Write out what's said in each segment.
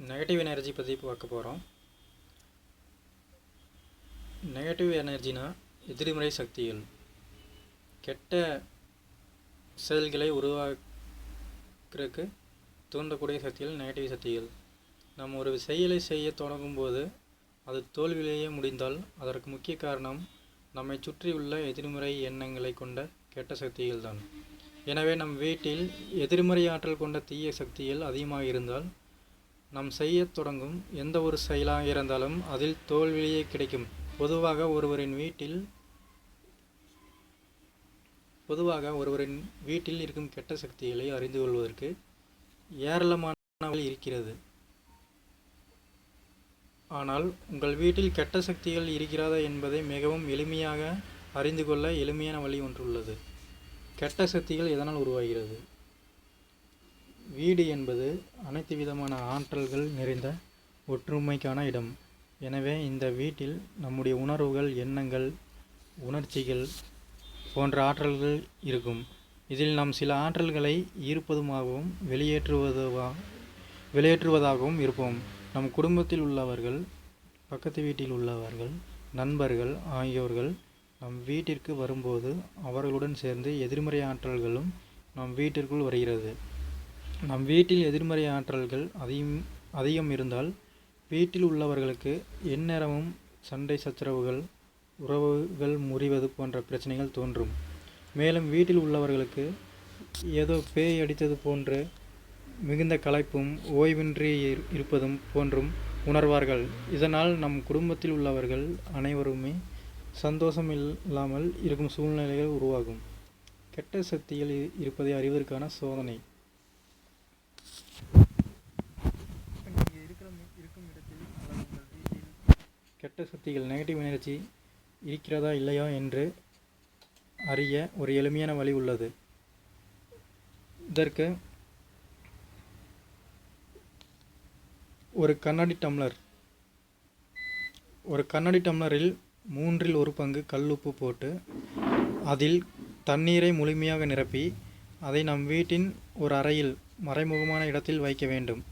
Negative energy பற்றி பார்க்க போகிறோம். நெகட்டிவ் எனர்ஜினா எதிர்மறை சக்திகள், கெட்ட செயல்களை உருவாக்குறதுக்கு தூண்டக்கூடிய சக்திகள் நெகட்டிவ் சக்திகள். நம்ம ஒரு செயலை செய்ய தொடங்கும்போது அது தோல்வியிலேயே முடிந்தால் அதற்கு முக்கிய காரணம் நம்மை சுற்றியுள்ள எதிர்மறை எண்ணங்களை கொண்ட கெட்ட சக்திகள் தான். எனவே நம் வீட்டில் எதிர்மறை ஆற்றல் கொண்ட தீய சக்திகள் அதிகமாக இருந்தால் நாம் செய்ய தொடங்கும் எந்த ஒரு செயலாக இருந்தாலும் அதில் தோல்வியே கிடைக்கும். பொதுவாக ஒருவரின் வீட்டில் இருக்கும் கெட்ட சக்திகளை அறிந்து கொள்வதற்கு ஏராளமான வழி இருக்கிறது. ஆனால் உங்கள் வீட்டில் கெட்ட சக்திகள் இருக்கிறதா என்பதை மிகவும் எளிமையாக அறிந்து கொள்ள எளிமையான வழி ஒன்று உள்ளது. கெட்ட சக்திகள் எதனால் உருவாகிறது? வீடு என்பது அனைத்து விதமான ஆற்றல்கள் நிறைந்த ஒற்றுமைக்கான இடம். எனவே இந்த வீட்டில் நம்முடைய உணர்வுகள், எண்ணங்கள், உணர்ச்சிகள் போன்ற ஆற்றல்கள் இருக்கும். இதில் நாம் சில ஆற்றல்களை ஈர்ப்பதுமாகவும் வெளியேற்றுவதாகவும் இருப்போம். நம் குடும்பத்தில் உள்ளவர்கள், பக்கத்து வீட்டில் உள்ளவர்கள், நண்பர்கள் ஆகியோர்கள் நம் வீட்டிற்கு வரும்போது அவர்களுடன் சேர்ந்து எதிர்மறை ஆற்றல்களும் நம் வீட்டிற்குள் வருகிறது. நம் வீட்டில் எதிர்மறை ஆற்றல்கள் அதிகம் இருந்தால் வீட்டில் உள்ளவர்களுக்கு எந்நேரமும் சண்டை சச்சரவுகள், உறவுகள் முறிவது போன்ற பிரச்சனைகள் தோன்றும். மேலும் வீட்டில் உள்ளவர்களுக்கு ஏதோ பேய் அடித்தது போன்று மிகுந்த களைப்பும் ஓய்வின்றி இருப்பதும் போன்றும் உணர்வார்கள். இதனால் நம் குடும்பத்தில் உள்ளவர்கள் அனைவருமே சந்தோஷம் இல்லாமல் இருக்கும் சூழ்நிலைகள் உருவாகும். கெட்ட சக்திகள் இருப்பதை அறிவதற்கான சோதனை. இருக்கும் இடத்தில் உங்கள் வீட்டில் கெட்ட சக்திகள், நெகட்டிவ் எனர்ஜி இருக்கிறதா இல்லையா என்று அறிய ஒரு எளிமையான வழி உள்ளது. இதற்கு ஒரு கண்ணாடி டம்ளரில் 1/3 கல்லுப்பு போட்டு அதில் தண்ணீரை முழுமையாக நிரப்பி அதை நம் வீட்டின் ஒரு அறையில் மறைமுகமான இடத்தில் வைக்க வேண்டும்.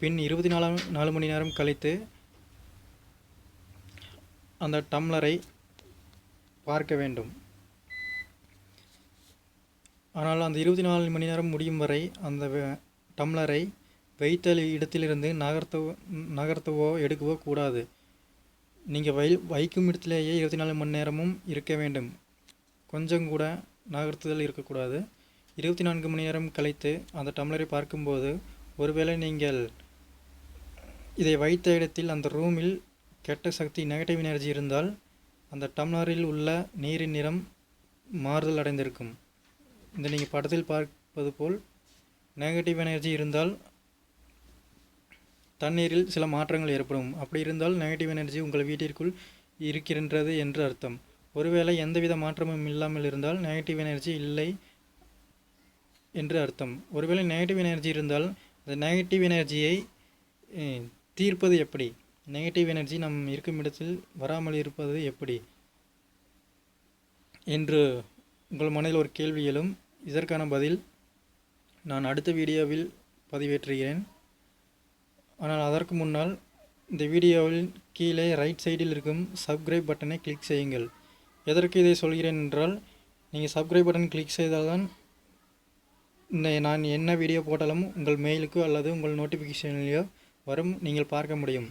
பின் 24 மணி நேரம் கழித்து அந்த டம்ளரை பார்க்க வேண்டும். ஆனால் அந்த 24 மணி நேரம் முடியும் வரை அந்த டம்ளரை வைத்த இடத்திலிருந்து நகர்த்தவோ எடுக்கவோ கூடாது. நீங்கள் வைக்கும் இடத்திலேயே 24 மணி நேரமும் இருக்க வேண்டும். கொஞ்சம் கூட நகர்த்துதல் இருக்கக்கூடாது. 24 மணி நேரம் கழித்து அந்த டம்ளரை பார்க்கும்போது ஒருவேளை நீங்கள் இதை வைத்த இடத்தில் அந்த ரூமில் கெட்ட சக்தி, நெகட்டிவ் எனர்ஜி இருந்தால் அந்த டம்ளரில் உள்ள நீரின் நிறம் மாறுதல் அடைந்திருக்கும். இந்த நீங்கள் படத்தில் பார்ப்பது போல் நெகட்டிவ் எனர்ஜி இருந்தால் தண்ணீரில் சில மாற்றங்கள் ஏற்படும். அப்படி இருந்தால் நெகட்டிவ் எனர்ஜி உங்கள் வீட்டிற்குள் இருக்கின்றது என்று அர்த்தம். ஒருவேளை எந்தவித மாற்றமும் இல்லாமல் இருந்தால் நெகட்டிவ் எனர்ஜி இல்லை என்று அர்த்தம். ஒருவேளை நெகட்டிவ் எனர்ஜி இருந்தால் அந்த நெகட்டிவ் எனர்ஜியை தீர்ப்பது எப்படி? நெகட்டிவ் எனர்ஜி நம் இருக்கும் இடத்தில் வராமல் இருப்பது எப்படி என்று உங்கள் மனதில் ஒரு கேள்வி எழும். இதற்கான பதில் நான் அடுத்த வீடியோவில் பதிவேற்றுகிறேன். ஆனால் அதற்கு முன்னால் இந்த வீடியோவில் கீழே ரைட் சைடில் இருக்கும் சப்ஸ்கிரைப் பட்டனை கிளிக் செய்யுங்கள். எதற்கு இதை சொல்கிறேன் என்றால், நீங்கள் சப்ஸ்கிரைப் பட்டன் கிளிக் செய்தால்தான் நான் என்ன வீடியோ போட்டாலும் உங்கள் மெயிலுக்கோ அல்லது உங்கள் நோட்டிஃபிகேஷன்லையோ வரும், நீங்கள் பார்க்க முடியும்.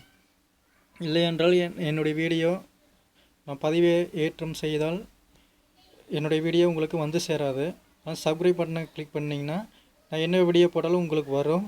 இல்லையென்றால் என்னுடைய வீடியோ நான் பதிவேற்றம் செய்தால் என்னுடைய வீடியோ உங்களுக்கு வந்து சேராது. ஆனால் சப்ஸ்கிரைப் பட்டனை கிளிக் பண்ணிங்கன்னா நான் என்ன வீடியோ போட்டாலும் உங்களுக்கு வரும்.